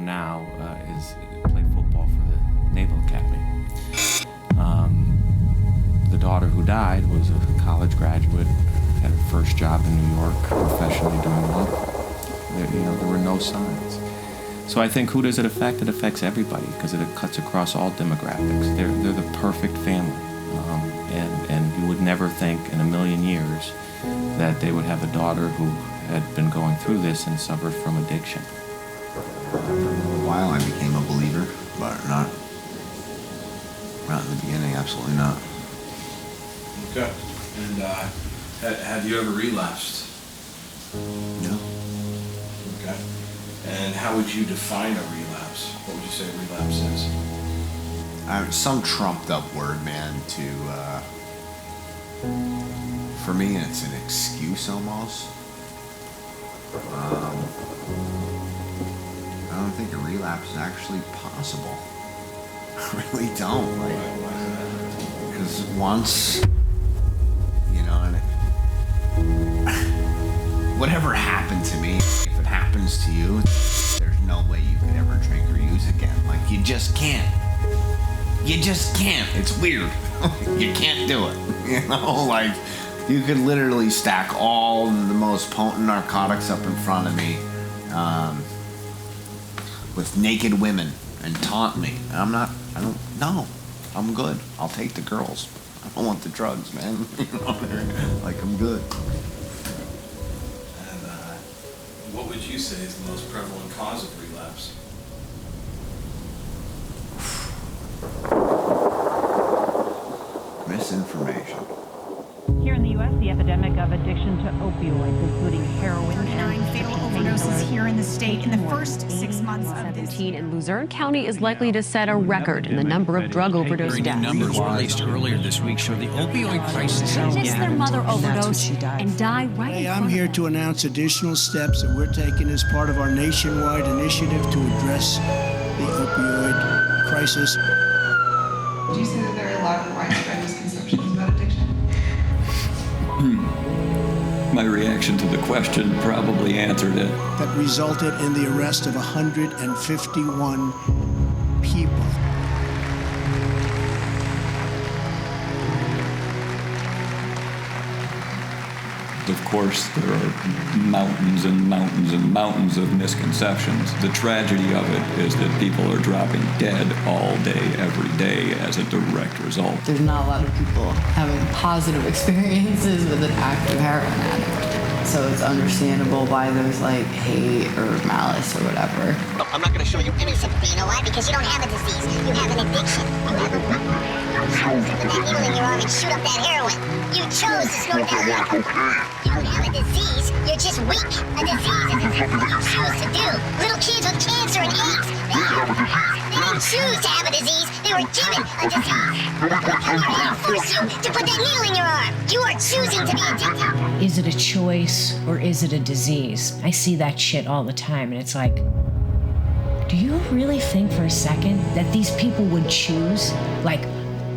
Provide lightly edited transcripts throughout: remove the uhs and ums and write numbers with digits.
home now is play football for the Naval Academy. The daughter who died was a college graduate, had her first job in New York, professionally doing well. There were no signs. So I think, who does it affect? It affects everybody, because it cuts across all demographics. They're the perfect family. And you would never think in a million years that they would have a daughter who had been going through this and suffered from addiction. For a little while I became a believer, but not in the beginning, absolutely not. Okay. And have you ever relapsed? No. Okay. And how would you define a relapse? What would you say relapse is? Some trumped up word, man, for me it's an excuse almost. I don't think a relapse is actually possible. I really don't. Because once, whatever happened to me, if it happens to you, there's no way you could ever drink or use again. You just can't. You just can't. It's weird. You can't do it. You could literally stack all the most potent narcotics up in front of me with naked women and taunt me. And I'm good. I'll take the girls. I don't want the drugs, man. I'm good. And what would you say is the most prevalent cause of relapse? Misinformation. Here in the U.S., the epidemic of addiction to opioids, including heroin and fatal overdoses here in the state in the first 6 months of this. 17 in Luzerne County is likely to set a record in the number of drug overdose deaths. Numbers released earlier this week show the opioid crisis. Witnessed their mother overdose and die right in front I'm here to announce additional steps that we're taking as part of our nationwide initiative to address the opioid crisis. Would you say that there are a lot of widespread misconceptions about addiction? My reaction to the question probably answered it. That resulted in the arrest of 151 people. Of course, there are mountains and mountains and mountains of misconceptions. The tragedy of it is that people are dropping dead all day, every day as a direct result. There's not a lot of people having positive experiences with an active heroin addict. So it's understandable why there's hate or malice or whatever. I'm not going to show you any sympathy. You know why? Because you don't have a disease. You have an addiction. You have a weakness. You chose to put that needle in your arm and shoot up that heroin. You chose to snort that heroin. You don't have a disease. You're just weak. A disease is something you choose to do. Little kids with cancer and AIDS, they didn't choose to have a disease. They were given a disease. And they're going to force you to put that needle in your arm. You are choosing to be addicted. Is it a choice or is it a disease? I see that shit all the time, and it's like, do you really think for a second that these people would choose,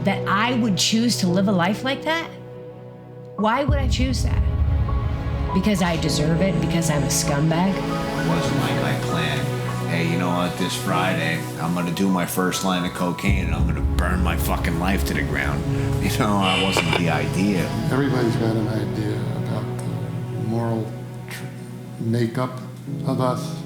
that I would choose to live a life like that? Why would I choose that? Because I deserve it? Because I'm a scumbag? It wasn't like I planned, hey, you know what, this Friday, I'm gonna do my first line of cocaine and I'm gonna burn my fucking life to the ground. That wasn't the idea. Everybody's got an idea about the moral makeup of us,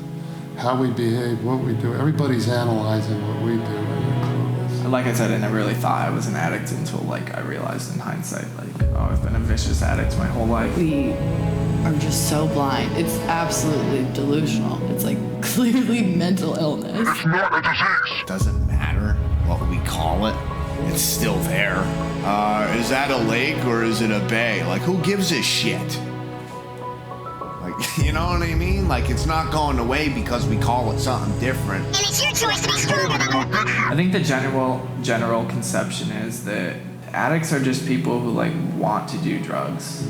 how we behave, what we do. Everybody's analyzing what we do and they're clueless. Like I said, I never really thought I was an addict until I realized in hindsight, I've been a vicious addict my whole life. We are just so blind. It's absolutely delusional. It's clearly mental illness. It's not a disease. Doesn't matter what we call it. It's still there. Is that a lake or is it a bay? Who gives a shit? You know what I mean? It's not going away because we call it something different. And it's your choice to be stronger than I think the general conception is that addicts are just people who want to do drugs,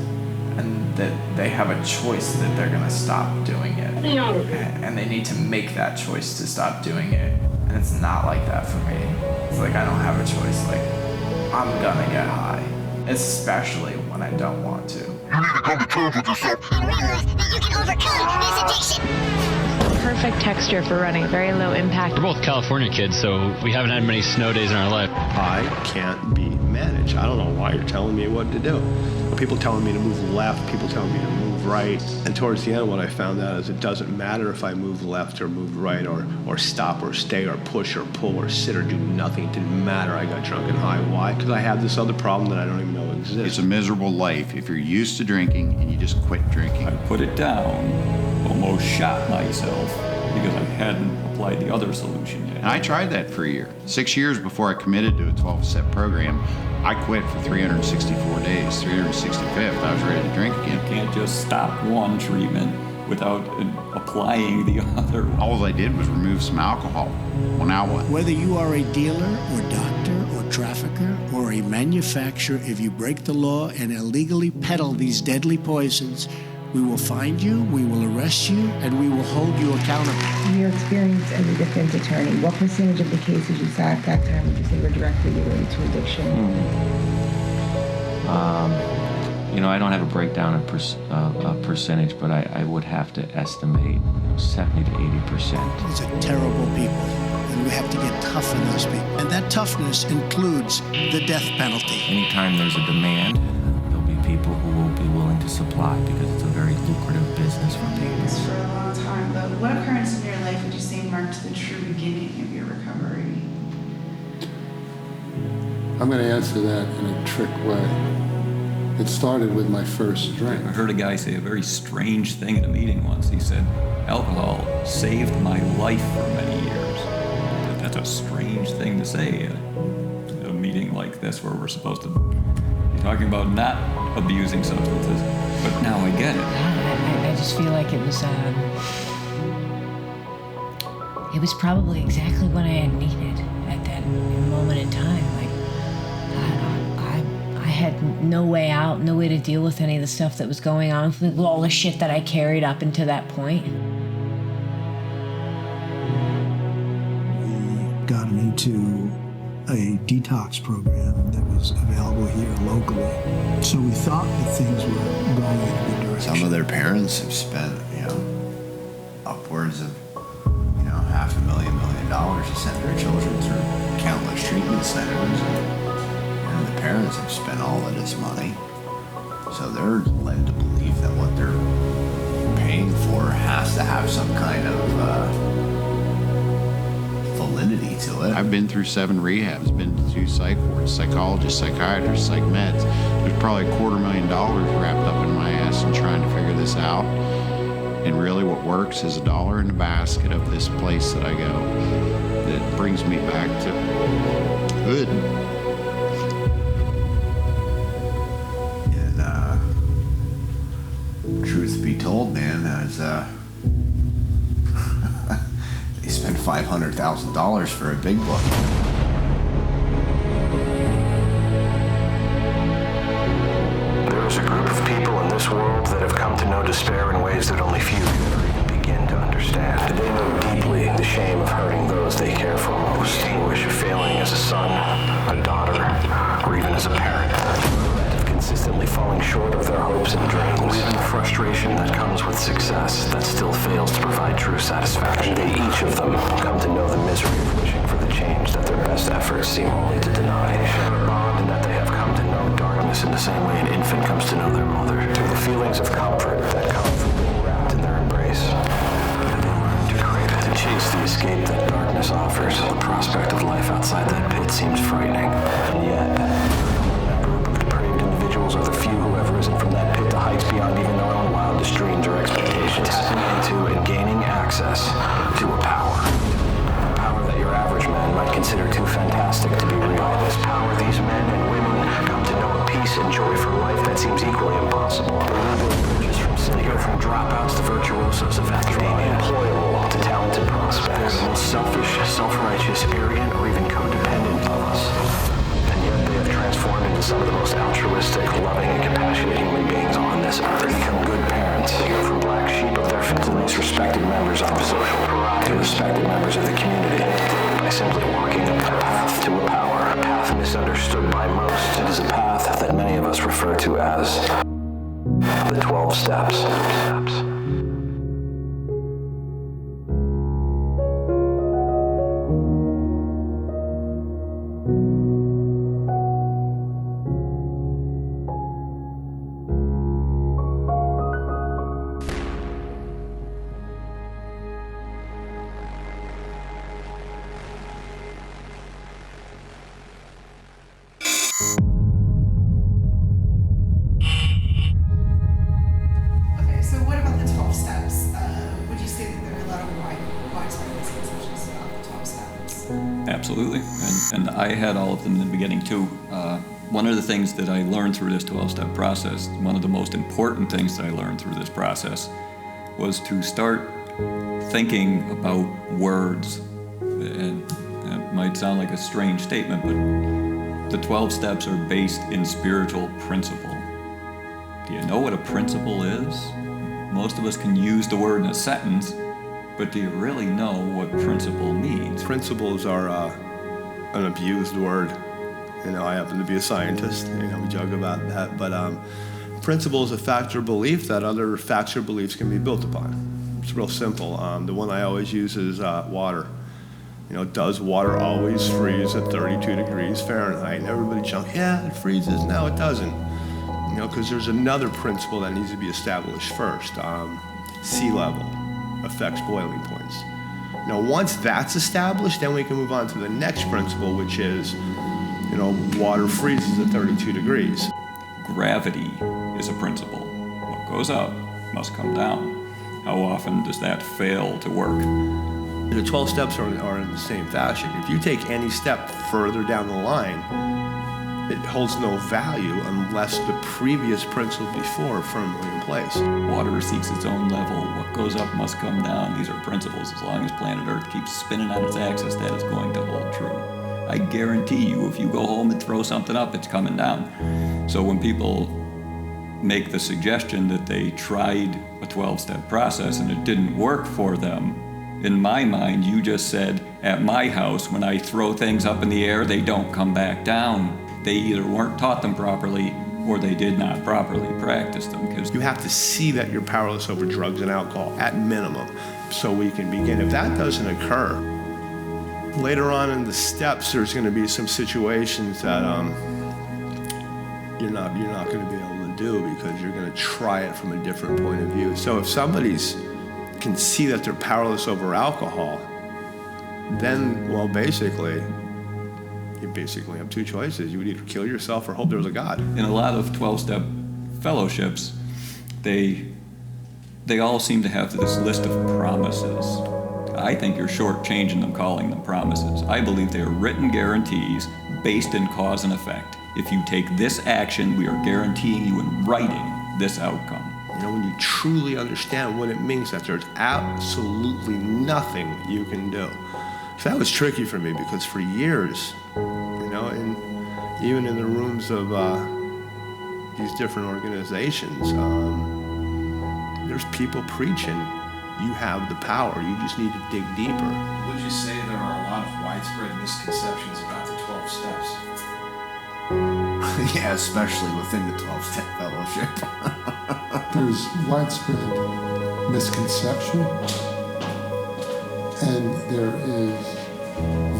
and that they have a choice that they're gonna stop doing it, and they need to make that choice to stop doing it. And it's not like that for me. It's I don't have a choice. I'm gonna get high, especially when I don't want to. You need to come to terms with yourself and realize that you can overcome this addiction. perfect texture for running, very low impact. We're both California kids, so we haven't had many snow days in our life. I can't be managed. I don't know why you're telling me what to do. People telling me to move left, people telling me to move right. And towards the end, what I found out is it doesn't matter if I move left or move right or stop or stay or push or pull or sit or do nothing. It didn't matter. I got drunk and high. Why? Because I have this other problem that I don't even know exists. It's a miserable life if you're used to drinking and you just quit drinking. I put it down, almost shot myself because I hadn't applied the other solution yet. And I tried that for a year. 6 years before I committed to a 12-step program, I quit for 364 days. 365th, I was ready to drink again. You can't just stop one treatment without applying the other one. All I did was remove some alcohol. Well, now what? Whether you are a dealer or doctor or trafficker or a manufacturer, if you break the law and illegally peddle these deadly poisons, we will find you, we will arrest you, and we will hold you accountable. In your experience as a defense attorney, what percentage of the cases you saw at that time would you say were directly related to addiction? I don't have a breakdown of percentage, but I would have to estimate 70 to 80%. These are terrible people, and we have to get tough on those people. And that toughness includes the death penalty. Anytime there's a demand, there'll be people who will be willing to supply because it's a very lucrative business for people. This for a long time, but what occurrence in your life would you say marked the true beginning of your recovery? I'm going to answer that in a trick way. It started with my first drink. I heard a guy say a very strange thing in a meeting once. He said, alcohol saved my life for many years. That's a strange thing to say at a meeting like this where we're supposed to be talking about not abusing substances. But now I get it. I just feel like it was probably exactly what I had needed at that moment in time. Like, I had no way out, no way to deal with any of the stuff that was going on, with all the shit that I carried up until that point. We got into a detox program that was available here locally. So we thought that things were going in a good direction. Some of their parents have spent, upwards of, $500,000, $1 million to send their children through countless treatment centers. And the parents have spent all of this money. So they're led to believe that what they're paying for has to have some kind of validity to it. I've been through 7 rehabs, been to 2 psych wards, psychologists, psychiatrists, psych meds. There's probably $250,000 wrapped up in my ass in trying to figure this out. And really what works is $1 in the basket of this place that I go that brings me back to good. And truth be told, man, as they spent $500,000 for a big book. There's a group of people in this world that have come to know despair in ways that only few can ever even begin to understand. They know deeply the shame of hurting those they care for most, the anguish of failing as a son, a daughter, or even as a parent. Of consistently falling short of their hopes and dreams, or even the frustration that comes with success that still fails to provide true satisfaction. And they each of them come to know the misery of wishing for the change that their best efforts seem only to deny. They share a bond in that they have come to know darkness in the same way an infant comes to know their mother. Through the feelings of comfort that come from being wrapped in their embrace. And they learn to crave it, to chase the escape that darkness offers. The prospect of life outside that pit seems frightening. And yet, that group of depraved individuals are the few who have risen from that pit to heights beyond even their own wildest dreams or expectations. Tapping into and gaining access to a power. A power that your average man might consider too fantastic to be real. By this power, these men and women come to know a peace and joy for life that seems equally impossible. They rebuild bridges from sin. They go from dropouts to virtuosos of academia, employable to talented prospects. They're the most selfish, self-righteous, arrogant, or even codependent of us. And yet they have transformed into some of the most altruistic, loving, and compassionate human beings on this earth. They become good parents. They go from black sheep of their family to the most respected members of the social pariah, to respected members of the community, by simply walking a path to a power, a path misunderstood by most. It is a path that many of us refer to as the 12 steps. Absolutely, and I had all of them in the beginning too. One of the things that I learned through this 12-step process, one of the most important things that I learned through this process, was to start thinking about words. And it might sound like a strange statement, but the 12 steps are based in spiritual principle. Do you know what a principle is? Most of us can use the word in a sentence, but do you really know what principle means? Principles are an abused word. You know, I happen to be a scientist. You know, we joke about that. But principle is a fact or belief that other facts or beliefs can be built upon. It's real simple. The one I always use is water. You know, does water always freeze at 32 degrees Fahrenheit? And everybody jumps, yeah, it freezes. No, it doesn't. You know, because there's another principle that needs to be established first. Sea level affects boiling points. Now, once that's established, then we can move on to the next principle, which is, you know, water freezes at 32 degrees. Gravity is a principle. What goes up must come down. How often does that fail to work? The 12 steps are in the same fashion. If you take any step further down the line, it holds no value unless the previous principle before are firmly in place. Water seeks its own level. What goes up must come down. These are principles. As long as planet Earth keeps spinning on its axis, that is going to hold true. I guarantee you, if you go home and throw something up, it's coming down. So when people make the suggestion that they tried a 12-step process and it didn't work for them, in my mind, you just said, at my house, when I throw things up in the air, they don't come back down. They either weren't taught them properly or they did not properly practice them. Because you have to see that you're powerless over drugs and alcohol, at minimum, so we can begin. If that doesn't occur, later on in the steps, there's going to be some situations that you're not going to be able to do because you're going to try it from a different point of view. So if somebody's can see that they're powerless over alcohol, then, well, basically, you basically have two choices. You would either kill yourself or hope there's a God. In a lot of 12-step fellowships, they all seem to have this list of promises. I think you're shortchanging them calling them promises. I believe they are written guarantees based in cause and effect. If you take this action, we are guaranteeing you in writing this outcome. You know, when you truly understand what it means that there's absolutely nothing you can do. So that was tricky for me because for years, you know, and even in the rooms of these different organizations, there's people preaching, you have the power, you just need to dig deeper. Would you say there are a lot of widespread misconceptions about the 12 steps? Yeah, especially within the 12-step fellowship. There's widespread misconception, and there is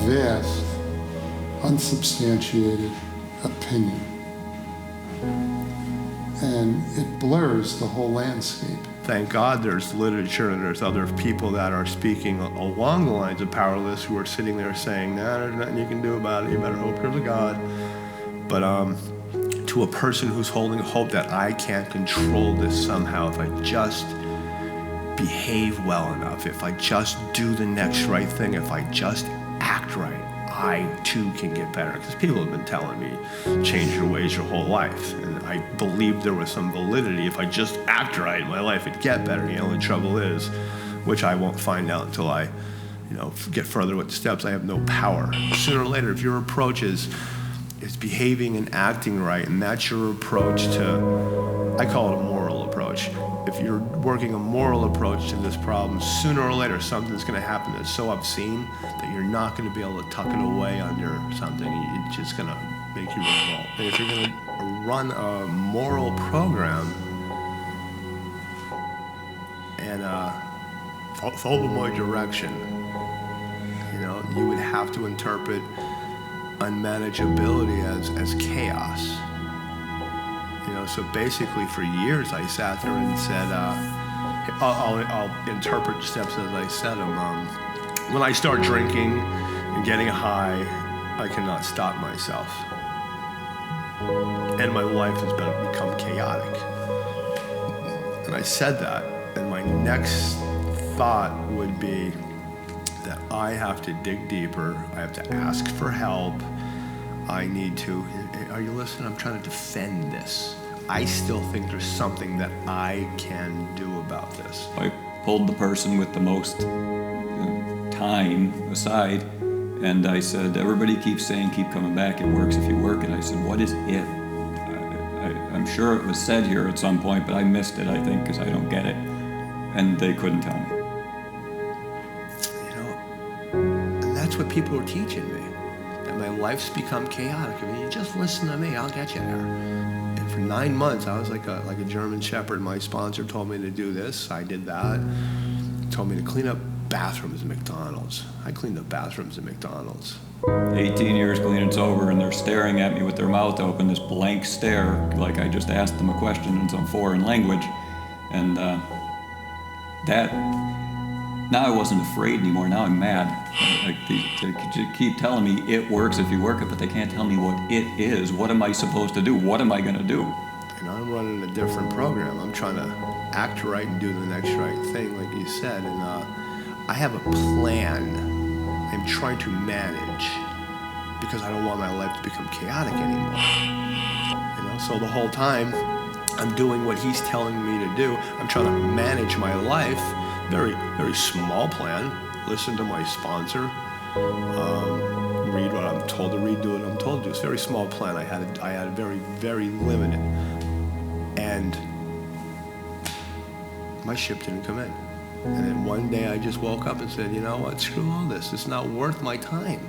vast, unsubstantiated opinion. And it blurs the whole landscape. Thank God there's literature and there's other people that are speaking along the lines of powerless who are sitting there saying, nah, there's nothing you can do about it, you better hope there's a God. But to a person who's holding hope that I can't control this somehow, if I just behave well enough, if I just do the next right thing, if I just act right, I too can get better. Because people have been telling me, change your ways your whole life. And I believed there was some validity. If I just act right, my life would get better. The only trouble is, which I won't find out until I, you know, get further with the steps, I have no power. Sooner or later, if your approach is behaving and acting right, and that's your approach to, I call it a moral approach. If you're working a moral approach to this problem, sooner or later something's going to happen that's so obscene that you're not going to be able to tuck it away under something. It's just going to make you revolt. And if you're going to run a moral program and follow my direction, you know, you would have to interpret unmanageability as chaos. You know, so basically for years I sat there and said, I'll interpret steps as I said them. When I start drinking and getting high, I cannot stop myself. And my life has become chaotic. And I said that, and my next thought would be that I have to dig deeper. I have to ask for help. I need to, are you listening? I'm trying to defend this. I still think there's something that I can do about this. I pulled the person with the most time aside, and I said, everybody keeps saying, keep coming back, it works if you work it. I said, what is it? I'm sure it was said here at some point, but I missed it, I think, because I don't get it. And they couldn't tell me. You know, and that's what people are teaching me. That my life's become chaotic. I mean, you just listen to me, I'll get you there. And for 9 months, I was like a German Shepherd. My sponsor told me to do this, I did that. Told me to clean up bathrooms at McDonald's. I cleaned up bathrooms at McDonald's. 18 years clean and sober, and they're staring at me with their mouth open, this blank stare, like I just asked them a question in some foreign language. And that, now I wasn't afraid anymore, now I'm mad. Like they keep telling me it works if you work it, but they can't tell me what it is. What am I supposed to do? What am I gonna do? And I'm running a different program. I'm trying to act right and do the next right thing, like you said. And I have a plan I'm trying to manage because I don't want my life to become chaotic anymore. You know, so the whole time I'm doing what he's telling me to do. I'm trying to manage my life. Very, very small plan. Listen to my sponsor. Read what I'm told to read, do what I'm told to do. It's a very small plan. I had a very, very limited. And my ship didn't come in. And then one day I just woke up and said, you know what, screw all this. It's not worth my time.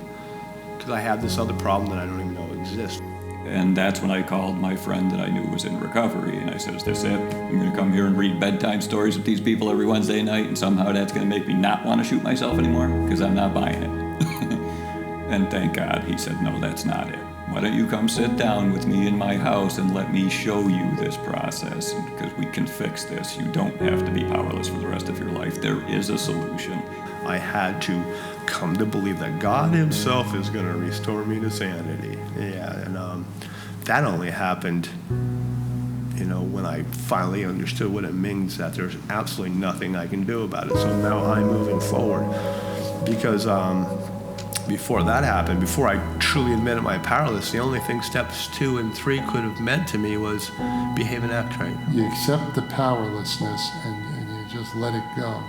Because I have this other problem that I don't even know exists. And that's when I called my friend that I knew was in recovery, and I said, is this it? I'm gonna come here and read bedtime stories with these people every Wednesday night, and somehow that's gonna make me not wanna shoot myself anymore? Because I'm not buying it. And thank God he said, no, that's not it. Why don't you come sit down with me in my house and let me show you this process, because we can fix this. You don't have to be powerless for the rest of your life. There is a solution. I had to come to believe that God himself is going to restore me to sanity. Yeah, and that only happened, you know, when I finally understood what it means that there's absolutely nothing I can do about it. So now I'm moving forward. Because before that happened, before I truly admitted my powerlessness, the only thing steps 2 and 3 could have meant to me was behave and act right. You accept the powerlessness and you just let it go.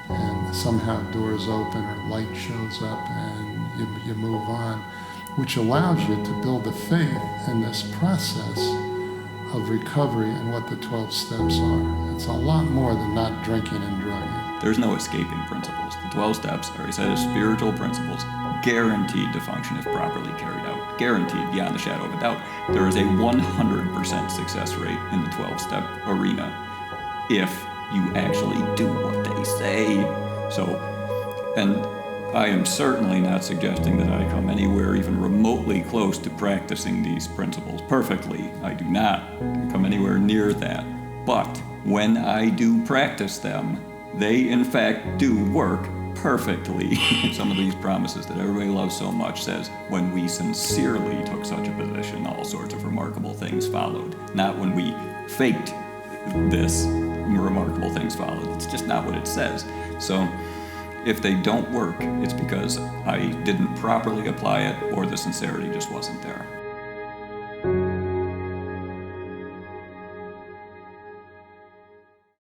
And somehow doors open or light shows up and you move on, which allows you to build a faith in this process of recovery and what the 12 steps are. It's a lot more than not drinking and drugging. There's no escaping principles. The 12 steps are a set of spiritual principles guaranteed to function if properly carried out. Guaranteed beyond the shadow of a doubt. There is a 100% success rate in the 12-step arena if you actually do what they say. So, and I am certainly not suggesting that I come anywhere even remotely close to practicing these principles perfectly. I do not come anywhere near that. But when I do practice them, they in fact do work perfectly. Some of these promises that everybody loves so much says, when we sincerely took such a position, all sorts of remarkable things followed. Not when we faked this, remarkable things followed. It's just not what it says. So if they don't work, it's because I didn't properly apply it or the sincerity just wasn't there.